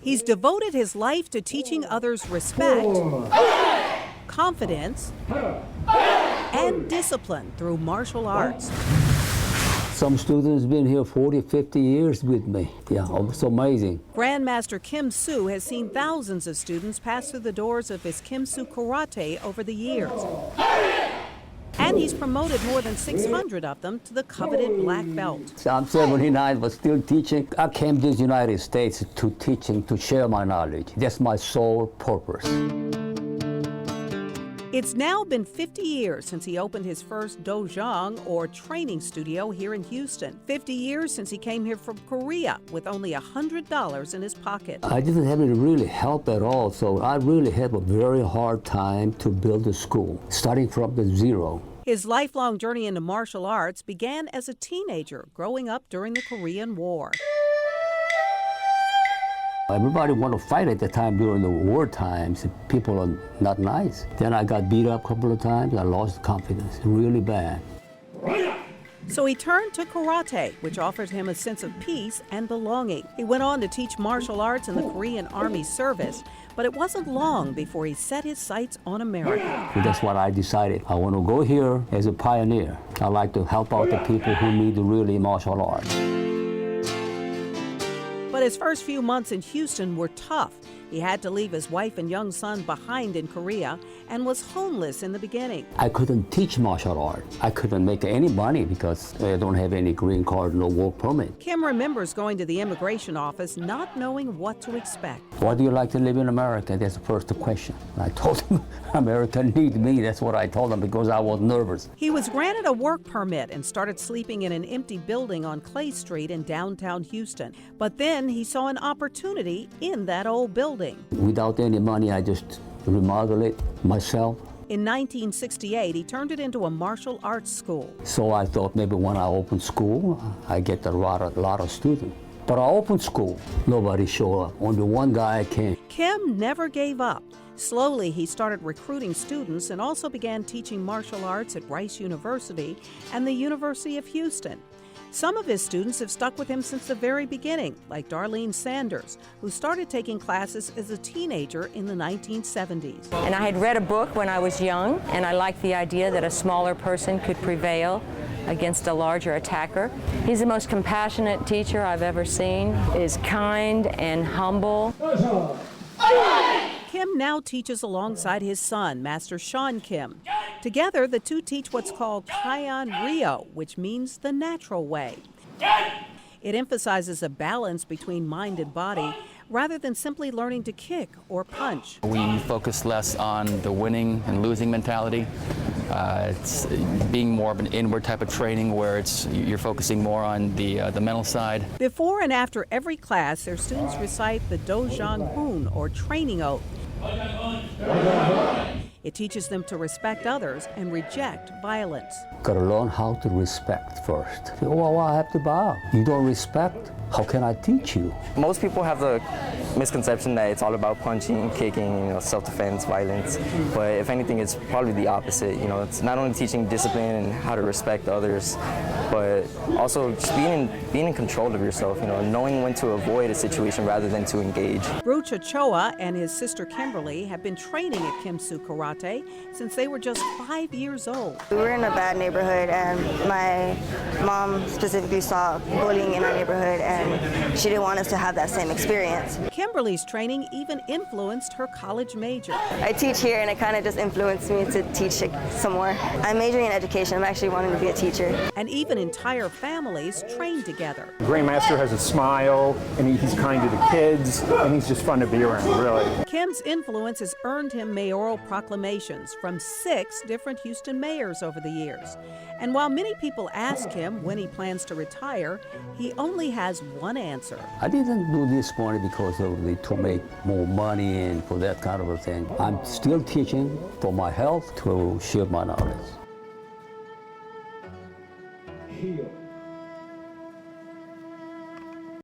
He's devoted his life to teaching others respect, confidence, and discipline through martial arts. Some students have been here 40, 50 years with me. Yeah, it's amazing. Grandmaster Kim Soo has seen thousands of students pass through the doors of his Kim Soo Karate over the years. And he's promoted more than 600 of them to the coveted black belt. So I'm 79, but still teaching. I came to the United States to teaching, to share my knowledge. That's my sole purpose. It's now been 50 years since he opened his first dojang, or training studio, here in Houston. 50 years since he came here from Korea with only $100 in his pocket. I didn't have any really help at all, so I really had a very hard time to build a school, starting from the zero. His lifelong journey into martial arts began as a teenager, growing up during the Korean War. Everybody wanted to fight at the time during the war times. People are not nice. Then I got beat up a couple of times. I lost confidence really bad. So he turned to karate, which offered him a sense of peace and belonging. He went on to teach martial arts in the Korean Army service, but it wasn't long before he set his sights on America. That's what I decided. I want to go here as a pioneer. I like to help out the people who need really martial arts. But his first few months in Houston were tough. He had to leave his wife and young son behind in Korea and was homeless in the beginning. I couldn't teach martial art. I couldn't make any money because I don't have any green card, no work permit. Kim remembers going to the immigration office not knowing what to expect. Why do you like to live in America? That's the first question. I told him, America needs me. That's what I told him because I was nervous. He was granted a work permit and started sleeping in an empty building on Clay Street in downtown Houston. But then he saw an opportunity in that old building. Without any money, I just remodeled it myself. In 1968, he turned it into a martial arts school. So I thought maybe when I open school, I get a lot of students. But I opened school, nobody showed up. Only one guy came. Kim never gave up. Slowly, he started recruiting students and also began teaching martial arts at Rice University and the University of Houston. Some of his students have stuck with him since the very beginning, like Darlene Sanders, who started taking classes as a teenager in the 1970s. And I had read a book when I was young, and I liked the idea that a smaller person could prevail against a larger attacker. He's the most compassionate teacher I've ever seen, is kind and humble. Kim now teaches alongside his son, Master Sean Kim. Together, the two teach what's called Kaian Ryo, which means the natural way. It emphasizes a balance between mind and body, rather than simply learning to kick or punch. We focus less on the winning and losing mentality. It's being more of an inward type of training where you're focusing more on the mental side. Before and after every class, their students recite the Dojang Hoon, or training oath. It teaches them to respect others and reject violence. Gotta learn how to respect first. Oh, I have to bow. You don't respect? How can I teach you? Most people have the misconception that it's all about punching, kicking, self-defense, violence. But if anything, it's probably the opposite. It's not only teaching discipline and how to respect others, but also just being in control of yourself. Knowing when to avoid a situation rather than to engage. Rucha Choa and his sister Kimberly have been training at Kim Soo Karate since they were just 5 years old. We were in a bad neighborhood, and my mom specifically saw bullying in our neighborhood, and she didn't want us to have that same experience. Kimberly's training even influenced her college major. I teach here, and it kind of just influenced me to teach some more. I'm majoring in education. I'm actually wanting to be a teacher. And even entire families train together. The Grandmaster has a smile, and he's kind to the kids, and he's just fun to be around, really. Kim's influence has earned him mayoral proclamations from 6 different Houston mayors over the years. And while many people ask him when he plans to retire, he only has one answer. I didn't do this money because to make more money and for that kind of a thing. I'm still teaching for my health, to share my knowledge.